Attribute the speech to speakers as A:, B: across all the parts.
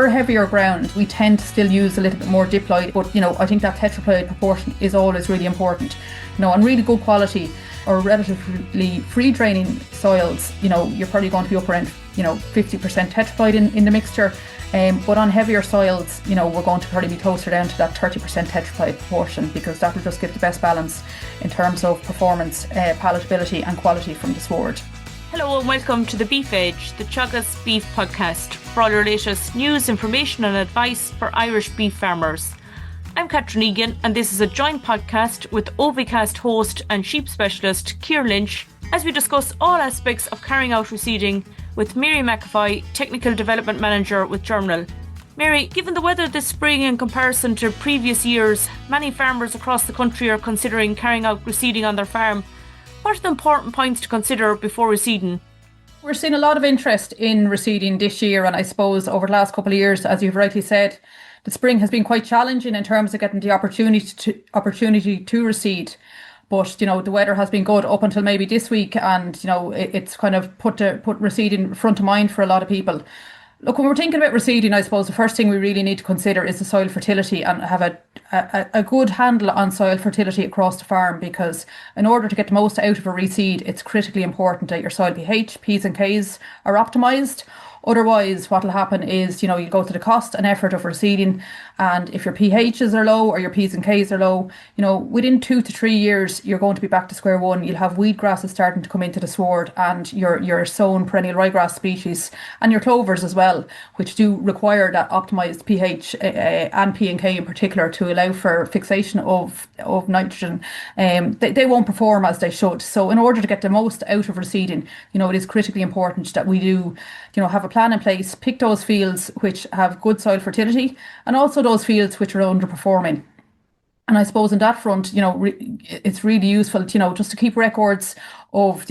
A: for heavier ground, we tend to still use a little bit more diploid, but I think that tetraploid proportion is always really important. On really good quality or relatively free draining soils, you're probably going to be up around 50% tetraploid in the mixture. But on heavier soils, we're going to probably be closer down to that 30% tetraploid proportion, because that will just give the best balance in terms of performance, palatability and quality from the sward.
B: Hello and welcome to the Beef Edge, the Teagasc beef podcast, for all your latest news, information and advice for Irish beef farmers. I'm Ciaran Egan, and this is a joint podcast with OviCast host and sheep specialist Ciaran Lynch, as we discuss all aspects of carrying out reseeding with Mary McEvoy, Technical Development Manager with Germinal. Mary, given the weather this spring in comparison to previous years, many farmers across the country are considering carrying out reseeding on their farm. What are the important points to consider before reseeding?
A: We're seeing a lot of interest in reseeding this year, and I suppose over the last couple of years, as you've rightly said, the spring has been quite challenging in terms of getting the opportunity to reseed. But the weather has been good up until maybe this week, and it's kind of put reseeding front of mind for a lot of people. Look, when we're thinking about reseeding, I suppose the first thing we really need to consider is the soil fertility, and have a good handle on soil fertility across the farm, because in order to get the most out of a reseed, it's critically important that your soil pH, P's and K's are optimised. Otherwise, what will happen is, you go to the cost and effort of reseeding, and if your pHs are low or your P's and K's are low, within 2 to 3 years, you're going to be back to square one. You'll have weed grasses starting to come into the sward, and your sown perennial ryegrass species and your clovers as well, which do require that optimised pH and P and K in particular to allow for fixation of nitrogen. They won't perform as they should. So in order to get the most out of reseeding, it is critically important that we do, have a plan in place, pick those fields which have good soil fertility, and also those fields which are underperforming. And I suppose on that front, it's really useful, just to keep records of,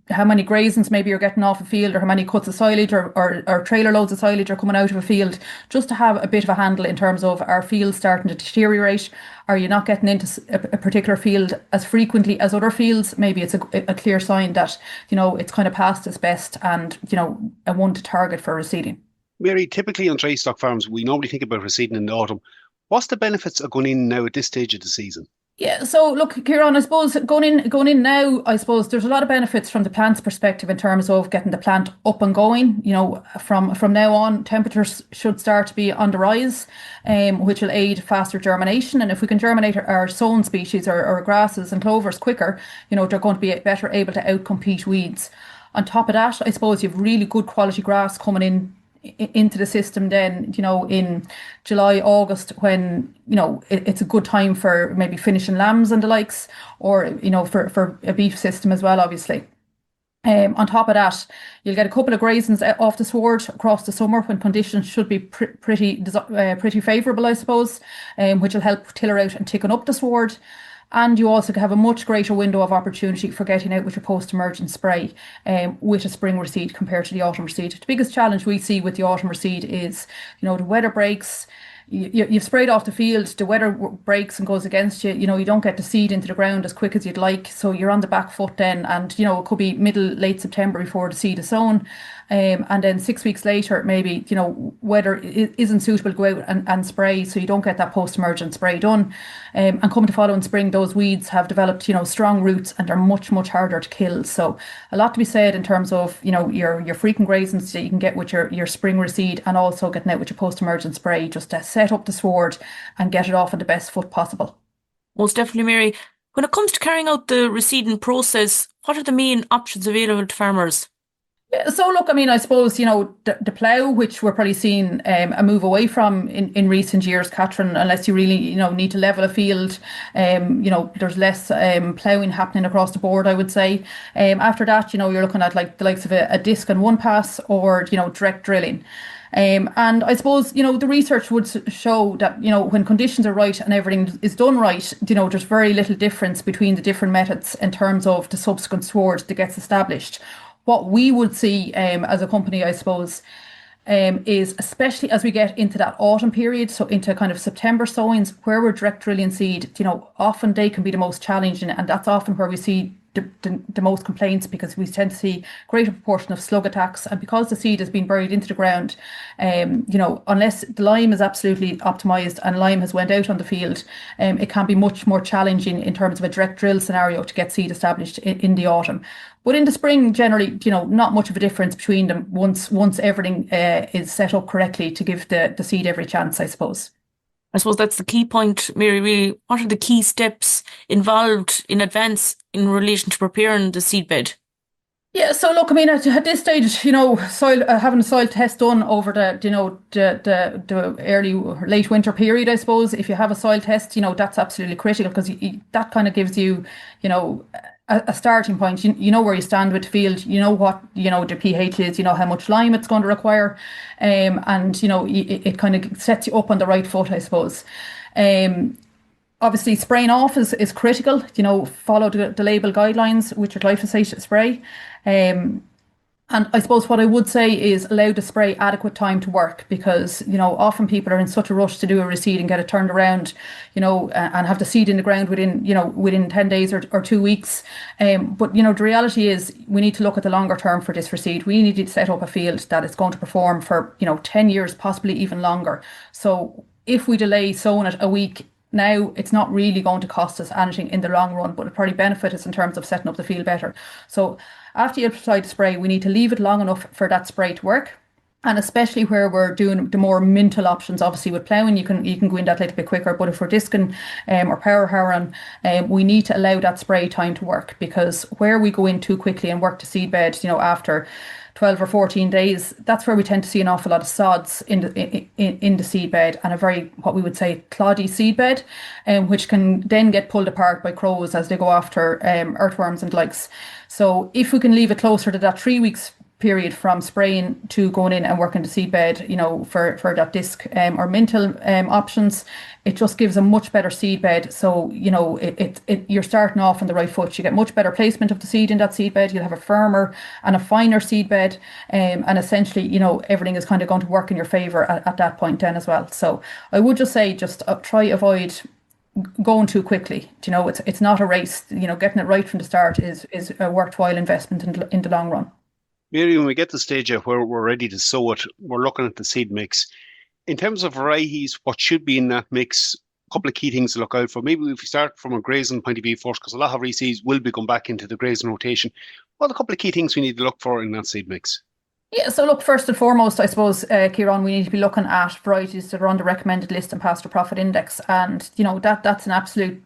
A: how many grazings maybe you're getting off a field, or how many cuts of silage or trailer loads of silage are coming out of a field, just to have a bit of a handle in terms of, are fields starting to deteriorate? Are you not getting into a particular field as frequently as other fields? Maybe it's a clear sign that, it's kind of past its best, and, a one to target for reseeding.
C: Mary, typically on dry stock farms, we normally think about reseeding in the autumn. What's the benefits of going in now at this stage of the season?
A: Yeah, so look, Ciaran, I suppose going in now, I suppose there's a lot of benefits from the plant's perspective in terms of getting the plant up and going. From now on, temperatures should start to be on the rise, which will aid faster germination. And if we can germinate our sown species or grasses and clovers quicker, they're going to be better able to outcompete weeds. On top of that, I suppose you've really good quality grass coming into the system then, in July, August, when, it's a good time for maybe finishing lambs and the likes, or, for a beef system as well, obviously. On top of that, you'll get a couple of grazings off the sward across the summer when conditions should be pretty favourable, I suppose, which will help tiller out and thicken up the sward. And you also have a much greater window of opportunity for getting out with your post-emergent spray with a spring reseed compared to the autumn reseed. The biggest challenge we see with the autumn reseed is, the weather breaks. You've sprayed off the field, the weather breaks and goes against you. You don't get the seed into the ground as quick as you'd like. So you're on the back foot then, and, it could be late September before the seed is sown. And then 6 weeks later, maybe, weather isn't suitable to go out and spray, so you don't get that post-emergent spray done. And coming to following spring, those weeds have developed, strong roots, and are much, much harder to kill. So a lot to be said in terms of, your frequent grazings that you can get with your spring reseed, and also getting out with your post-emergent spray, just to set up the sward and get it off on the best foot possible.
B: Most definitely, Mary. When it comes to carrying out the reseeding process, what are the main options available to farmers?
A: Yeah, so look, I suppose, the plough, which we're probably seeing a move away from in recent years, Ciaran, unless you really, need to level a field, there's less ploughing happening across the board, I would say. After that, you're looking at like the likes of a disc and one pass, or, direct drilling. And I suppose, the research would show that, when conditions are right and everything is done right, there's very little difference between the different methods in terms of the subsequent sward that gets established. What we would see as a company, I suppose, is especially as we get into that autumn period, so into kind of September sowings, where we're direct drilling seed, often they can be the most challenging, and that's often where we see the most complaints, because we tend to see greater proportion of slug attacks, and because the seed has been buried into the ground, unless the lime is absolutely optimized and lime has went out on the field, it can be much more challenging in terms of a direct drill scenario to get seed established in the autumn. But in the spring, generally, not much of a difference between them once everything is set up correctly to give the seed every chance, I suppose.
B: I suppose that's the key point, Mary. Really, what are the key steps involved in advance in relation to preparing the seedbed?
A: Yeah, so look, I mean, at this stage, soil having a soil test done over the early or late winter period, I suppose. If you have a soil test, that's absolutely critical, because that kind of gives you, a starting point. You know where you stand with the field. You know what the pH is. You know how much lime it's going to require, and it kind of sets you up on the right foot, I suppose. Obviously, spraying off is critical. Follow the label guidelines with your glyphosate spray. And I suppose what I would say is allow the spray adequate time to work, because, often people are in such a rush to do a reseed and get it turned around, and have the seed in the ground within 10 days or 2 weeks. But, the reality is we need to look at the longer term for this reseed. We need to set up a field that is going to perform for, 10 years, possibly even longer. So if we delay sowing it a week, now it's not really going to cost us anything in the long run, but it probably benefit us in terms of setting up the field better. So after you apply the spray, we need to leave it long enough for that spray to work. And especially where we're doing the more mintal options, obviously with ploughing, you can go in that little bit quicker. But if we're discing or power harrowing, we need to allow that spray time to work, because where we go in too quickly and work the seedbed, after 12 or 14 days, that's where we tend to see an awful lot of sods in the seedbed, and a very, what we would say, cloddy seedbed, which can then get pulled apart by crows as they go after earthworms and likes. So if we can leave it closer to that 3 weeks period from spraying to going in and working the seedbed, for that disc or mintal options, it just gives a much better seedbed. So, you're starting off on the right foot. You get much better placement of the seed in that seedbed. You'll have a firmer and a finer seedbed, and essentially, everything is kind of going to work in your favour at that point then as well. So I would just say, try avoid going too quickly. It's not a race. Getting it right from the start is a worthwhile investment in the long run.
C: Mary, when we get to the stage of where we're ready to sow it, we're looking at the seed mix. In terms of varieties, what should be in that mix? A couple of key things to look out for. Maybe if we start from a grazing point of view first, because a lot of reseeds will be going back into the grazing rotation. What are a couple of key things we need to look for in that seed mix?
A: Yeah, so look, first and foremost, I suppose, Ciaran, we need to be looking at varieties that are on the recommended list and Pasture Profit Index. And, that's an absolute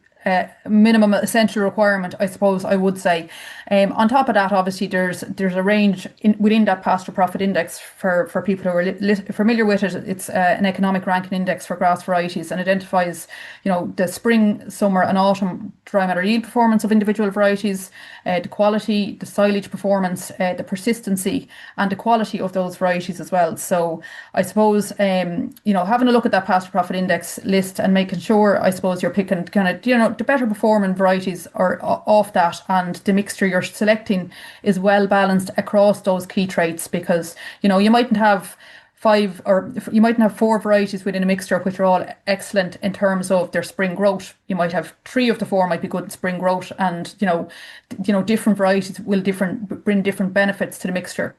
A: minimum essential requirement, I suppose I would say. On top of that, obviously, there's a range within that Pasture Profit Index for people who are familiar with it. It's an economic ranking index for grass varieties, and identifies, the spring, summer and autumn dry matter yield performance of individual varieties, the quality, the silage performance, the persistency and the quality of those varieties as well. So I suppose, having a look at that Pasture Profit Index list and making sure, I suppose, you're picking kind of, the better performing varieties are off that, and the mixture you're selecting is well balanced across those key traits, because you mightn't have 5 or you mightn't have 4 varieties within a mixture which are all excellent in terms of their spring growth. You might have 3 of the 4 might be good in spring growth, and different varieties will bring different benefits to the mixture.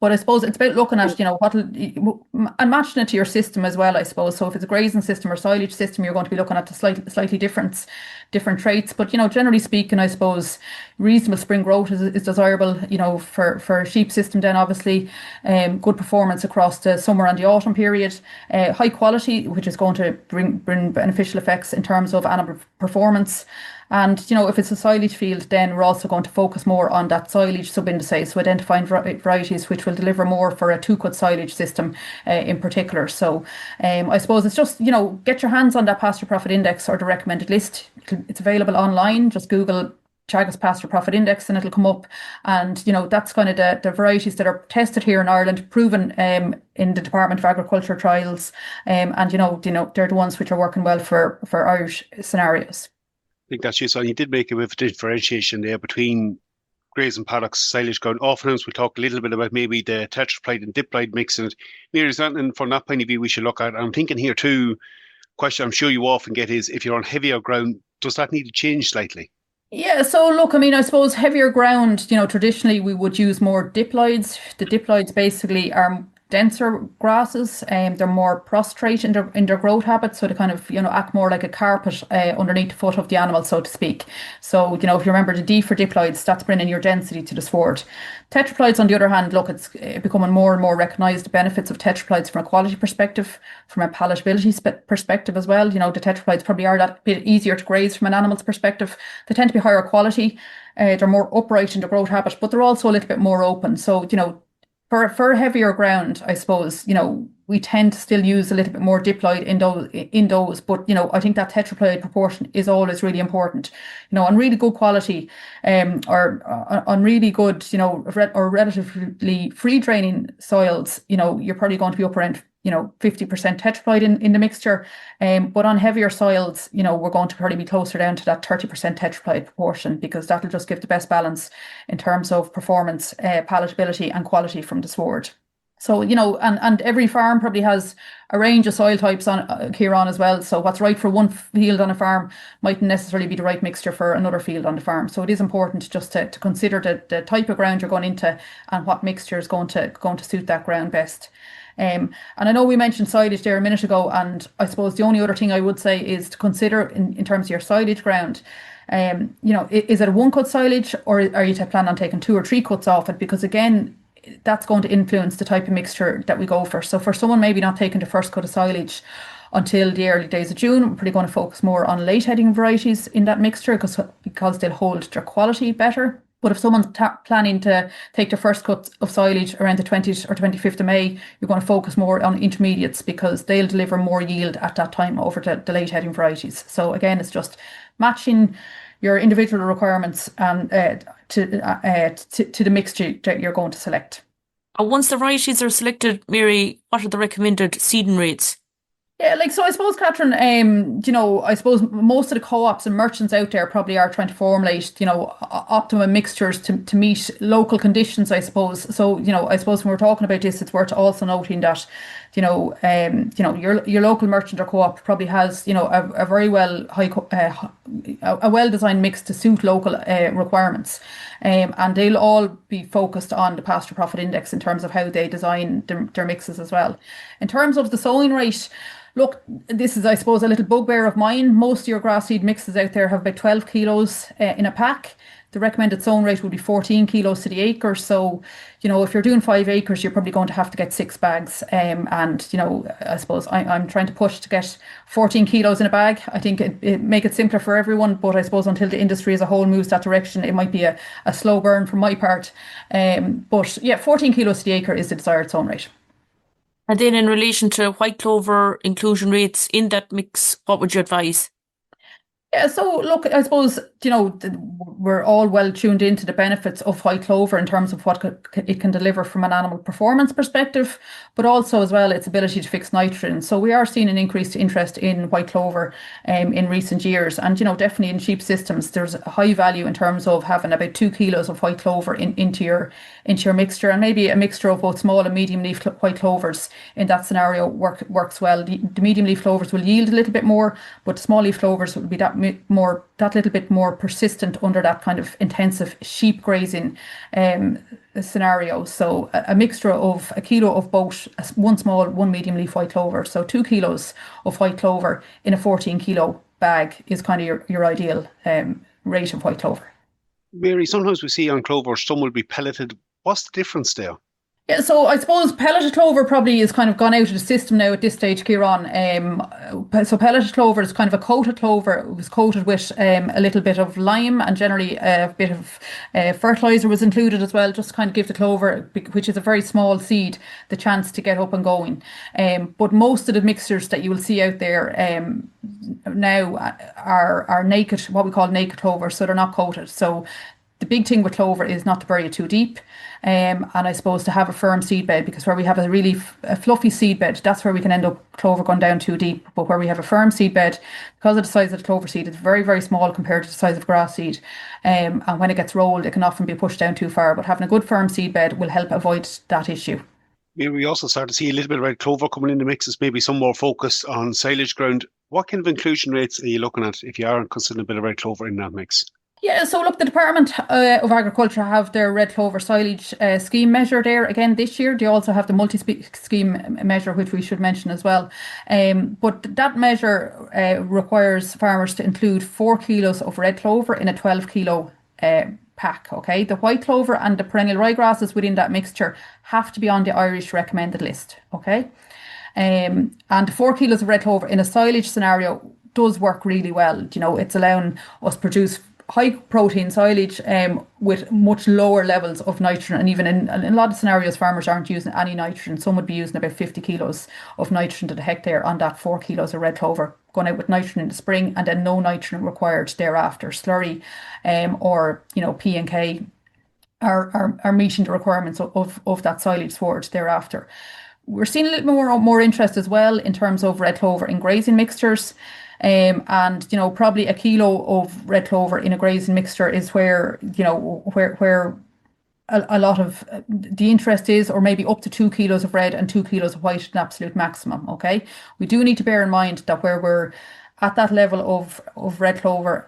A: But I suppose it's about looking at, and matching it to your system as well, I suppose. So if it's a grazing system or silage system, you're going to be looking at the slightly different traits. But, generally speaking, I suppose reasonable spring growth is desirable, for a sheep system then, obviously. Good performance across the summer and the autumn period. High quality, which is going to bring beneficial effects in terms of animal performance. And, if it's a silage field, then we're also going to focus more on that silage subindices, so identifying varieties which will deliver more for a 2-cut silage system in particular. So I suppose it's just, get your hands on that Pasture Profit Index or the recommended list. It's available online. Just Google Teagasc Pasture Profit Index and it'll come up. And, that's kind of the varieties that are tested here in Ireland, proven in the Department of Agriculture trials. And, they're the ones which are working well for Irish scenarios.
C: I think that's useful. And you did make a bit of differentiation there between grazing paddocks, silage ground. Oftentimes we'll talk a little bit about maybe the tetraploid and diploid mix in it. Maybe is that, and from that point of view, we should look at. I'm thinking here too, question I'm sure you often get is, if you're on heavier ground, does that need to change slightly?
A: Yeah, so look, I mean, I suppose heavier ground, traditionally we would use more diploids. The diploids basically are denser grasses, and they're more prostrate in their growth habits, so they kind of, act more like a carpet underneath the foot of the animal, so to speak. So, if you remember the D for diploids, that's bringing your density to the sward. Tetraploids, on the other hand, look, it's becoming more and more recognised the benefits of tetraploids from a quality perspective, from a palatability perspective as well. The tetraploids probably are that bit easier to graze from an animal's perspective. They tend to be higher quality. They're more upright in their growth habit, but they're also a little bit more open. So, for heavier ground, I suppose, we tend to still use a little bit more diploid in those, but I think that tetraploid proportion is always really important. On really good quality, or on really good, or relatively free draining soils, you're probably going to be up around 50% tetraploid in the mixture. But on heavier soils, we're going to probably be closer down to that 30% tetraploid proportion, because that'll just give the best balance in terms of performance, palatability and quality from the sward. So, and every farm probably has a range of soil types on Ciaran as well. So what's right for one field on a farm mightn't necessarily be the right mixture for another field on the farm. So it is important just to consider the type of ground you're going into and what mixture is going to suit that ground best. And I know we mentioned silage there a minute ago, and I suppose the only other thing I would say is to consider in terms of your silage ground. Is it a one cut silage, or are you to plan on taking 2 or 3 cuts off it? Because again, that's going to influence the type of mixture that we go for. So for someone maybe not taking the first cut of silage until the early days of June, we're probably going to focus more on late heading varieties in that mixture, because they'll hold their quality better. But if someone's planning to take their first cut of silage around the 20th or 25th of May, you're going to focus more on intermediates, because they'll deliver more yield at that time over the late heading varieties. So again, it's just matching your individual requirements and to the mixture that you're going to select.
B: Once the varieties are selected, Mary, what are the recommended seeding rates?
A: Yeah, so I suppose, Catherine, I suppose most of the co-ops and merchants out there probably are trying to formulate, optimum mixtures to meet local conditions, I suppose. So, I suppose when we're talking about this, it's worth also noting that, your local merchant or co-op probably has, a very a well-designed mix to suit local requirements. And they'll all be focused on the Pasture Profit Index in terms of how they design their mixes as well. In terms of the sowing rate, look, this is, I suppose, a little bugbear of mine. Most of your grass seed mixes out there have about 12 kilos in a pack. The recommended sowing rate would be 14 kilos to the acre. So, if you're doing 5 acres, you're probably going to have to get 6 bags. And, I suppose I'm trying to push to get 14 kilos in a bag. I think it make it simpler for everyone. But I suppose until the industry as a whole moves that direction, it might be a slow burn from my part. But yeah, 14 kilos to the acre is the desired sowing rate.
B: And then in relation to white clover inclusion rates in that mix, what would you advise?
A: Yeah, so look, I suppose, we're all well tuned into the benefits of white clover in terms of what it can deliver from an animal performance perspective, but also as well its ability to fix nitrogen. So we are seeing an increased interest in white clover in recent years. And, definitely in sheep systems, there's a high value in terms of having about 2 kilos of white clover into your mixture, and maybe a mixture of both small and medium leaf white clovers in that scenario works well. The medium leaf clovers will yield a little bit more, but the small leaf clovers will be that little bit more persistent under that kind of intensive sheep grazing scenario. So a mixture of a kilo of both, one small, one medium leaf white clover. So 2 kilos of white clover in a 14 kilo bag is kind of your ideal rate of white clover.
C: Mary, sometimes we see on clover some will be pelleted. What's the difference there?
A: Yeah, so I suppose pelleted clover probably is kind of gone out of the system now at this stage, Ciaran. So pelleted clover is kind of a coated clover. It was coated with a little bit of lime, and generally a bit of fertilizer was included as well, just to kind of give the clover, which is a very small seed, the chance to get up and going. But most of the mixtures that you will see out there now are naked, what we call naked clover, so they're not coated. So the big thing with clover is not to bury it too deep, and I suppose to have a firm seedbed, because where we have a fluffy seedbed, that's where we can end up clover going down too deep. But where we have a firm seedbed, because of the size of the clover seed, it's very, very small compared to the size of grass seed. And when it gets rolled, it can often be pushed down too far. But having a good firm seedbed will help avoid that issue.
C: Maybe we also start to see a little bit of red clover coming in the mixes, maybe some more focus on silage ground. What kind of inclusion rates are you looking at if you are considering a bit of red clover in that mix?
A: Yeah, so look, the Department of Agriculture have their red clover silage scheme measure there again this year. They also have the multi-scheme measure, which we should mention as well. But that measure requires farmers to include 4 kilos of red clover in a 12 kilo pack. Okay, the white clover and the perennial ryegrasses within that mixture have to be on the Irish recommended list. Okay, and 4 kilos of red clover in a silage scenario does work really well. You know, it's allowing us to produce high protein silage with much lower levels of nitrogen, and even in a lot of scenarios farmers aren't using any nitrogen. Some would be using about 50 kilos of nitrogen to the hectare on that 4 kilos of red clover, going out with nitrogen in the spring and then no nitrogen required thereafter. Slurry or P and K are meeting the requirements of that silage sward thereafter. We're seeing a little more interest as well in terms of red clover in grazing mixtures. And probably a kilo of red clover in a grazing mixture is where a lot of the interest is, or maybe up to 2 kilos of red and 2 kilos of white at an absolute maximum. Okay, we do need to bear in mind that where we're at that level of red clover,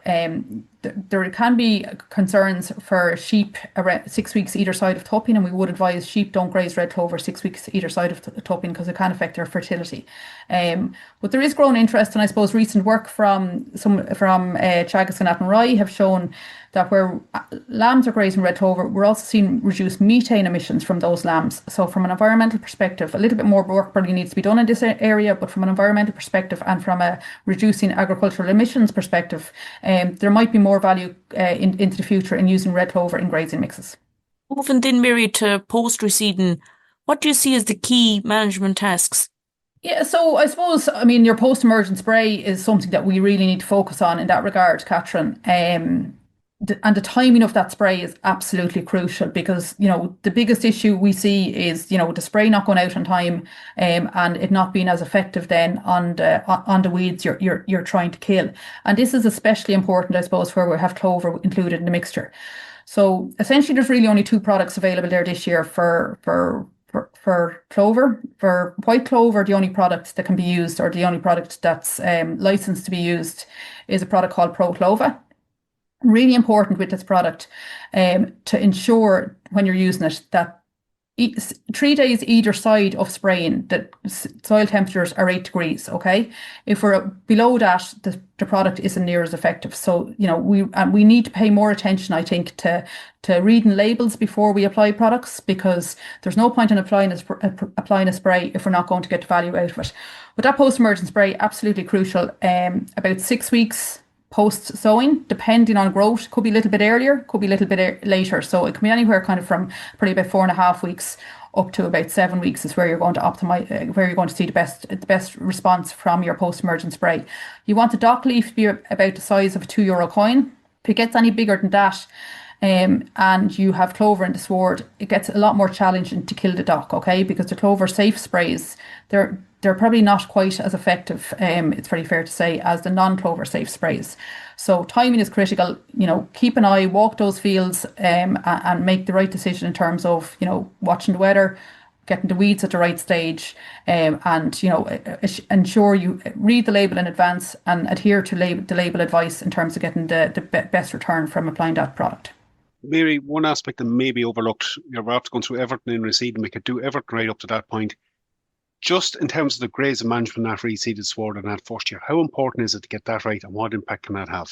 A: there can be concerns for sheep around 6 weeks either side of tupping, and we would advise sheep don't graze red clover 6 weeks either side of tupping because it can affect their fertility. But there is growing interest, and I suppose recent work from Teagasc and Athenry have shown that where lambs are grazing red clover, we're also seeing reduced methane emissions from those lambs. So from an environmental perspective, a little bit more work probably needs to be done in this area, but from an environmental perspective and from a reducing agricultural emissions perspective, there might be more value into the future in using red clover in grazing mixes.
B: Moving then, Mary, to post-reseeding, what do you see as the key management tasks?
A: Yeah, so I suppose, your post-emergent spray is something that we really need to focus on in that regard, Ciaran. And the timing of that spray is absolutely crucial because, the biggest issue we see is, the spray not going out on time and it not being as effective then on the weeds you're trying to kill. And this is especially important, I suppose, where we have clover included in the mixture. So essentially there's really only 2 products available there this year for clover. For white clover, the only product that can be used, or the only product that's licensed to be used, is a product called ProClova. Really important with this product to ensure when you're using it that 3 days either side of spraying that soil temperatures are 8 degrees. Okay, if we're below that, the product isn't near as effective. So we need to pay more attention, I think, to reading labels before we apply products, because there's no point in applying a spray if we're not going to get the value out of it. But that post-emergent spray, absolutely crucial. About 6 weeks post sowing, depending on growth, could be a little bit earlier, could be a little bit later. So it can be anywhere kind of from probably about 4.5 weeks up to about 7 weeks is where you're going to optimize, where you're going to see the best response from your post-emergent spray. You want the dock leaf to be about the size of a €2 coin. If it gets any bigger than that, and you have clover in the sward, it gets a lot more challenging to kill the dock, okay? Because the clover safe sprays, they're probably not quite as effective, it's very fair to say, as the non-clover safe sprays. So timing is critical. Keep an eye, walk those fields, and make the right decision in terms of, watching the weather, getting the weeds at the right stage, and ensure you read the label in advance and adhere to the label advice in terms of getting the best return from applying that product.
C: Mary, one aspect that may be overlooked, you're after going through everything in reseeding, we could do everything right up to that point. Just in terms of the grazing management of that reseeded sward in that first year, how important is it to get that right, and what impact can that have?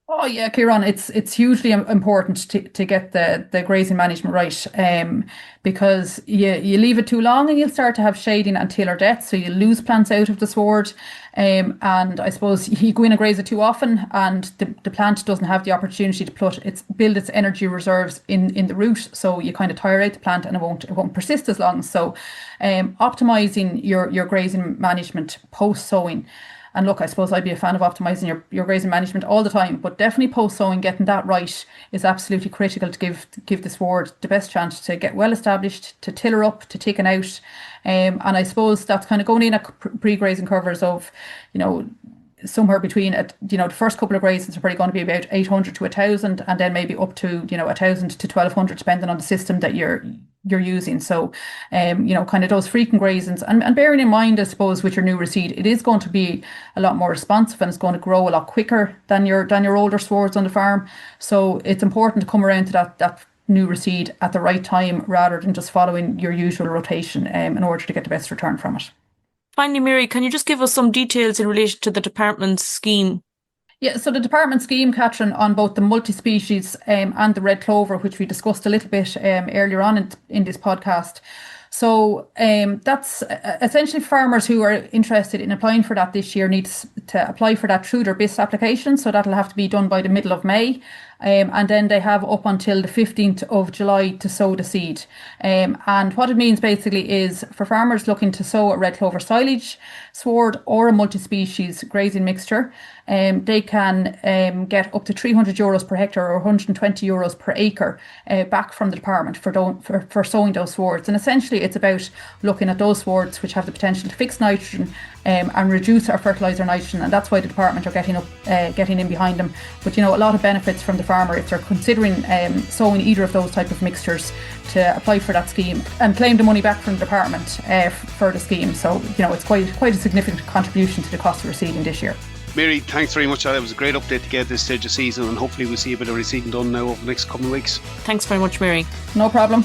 A: Oh yeah, Ciaran, it's hugely important to get the grazing management right, because you leave it too long and you'll start to have shading and tiller death, so you lose plants out of the sward, and I suppose you go in and graze it too often, and the plant doesn't have the opportunity to build its energy reserves in the root, so you kind of tire out the plant and it won't persist as long. So, optimizing your grazing management post sowing. And look, I suppose I'd be a fan of optimising your grazing management all the time, but definitely post-sowing, getting that right is absolutely critical to give the sward the best chance to get well established, to tiller up, to thicken out. And I suppose that's kind of going in at pre-grazing covers of, somewhere between, the first couple of grazings are probably going to be about 800 to 1,000, and then maybe up to, 1,000 to 1,200, depending on the system that you're you're using. So, kind of those frequent grazings, and bearing in mind, I suppose, with your new reseed, it is going to be a lot more responsive and it's going to grow a lot quicker than your older swards on the farm. So it's important to come around to that new reseed at the right time rather than just following your usual rotation in order to get the best return from it.
B: Finally, Mary, can you just give us some details in relation to the department's scheme?
A: Yeah, so the department scheme, Ciaran, on both the multi-species and the red clover, which we discussed a little bit earlier on in this podcast. So that's essentially farmers who are interested in applying for that this year need to apply for that through their BIS application. So that'll have to be done by the middle of May. And then they have up until the 15th of July to sow the seed. And what it means basically is for farmers looking to sow a red clover silage sward or a multi-species grazing mixture, they can get up to €300 per hectare or €120 per acre back from the department for sowing those swards. And essentially it's about looking at those swards which have the potential to fix nitrogen and reduce our fertiliser nitrogen, and that's why the department are getting in behind them. But a lot of benefits from the farmer if they're considering sowing either of those type of mixtures to apply for that scheme and claim the money back from the department for the scheme. So it's quite a significant contribution to the cost of reseeding this year.
C: Mary, thanks very much. That was a great update to get at this stage of season, and hopefully we'll see a bit of reseeding done now over the next couple of weeks.
B: Thanks very much, Mary.
A: No problem.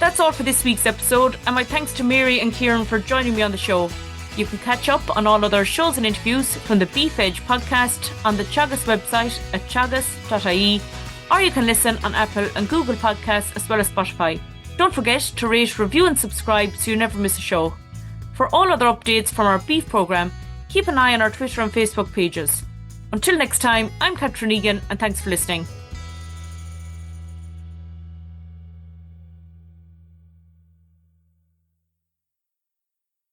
B: That's all for this week's episode, and my thanks to Mary and Ciaran for joining me on the show. You can catch up on all other shows and interviews from the Beef Edge podcast on the Teagasc website at teagasc.ie, or you can listen on Apple and Google Podcasts as well as Spotify. Don't forget to rate, review and subscribe so you never miss a show. For all other updates from our beef programme, keep an eye on our Twitter and Facebook pages. Until next time, I'm Ciaran Egan, and thanks for listening.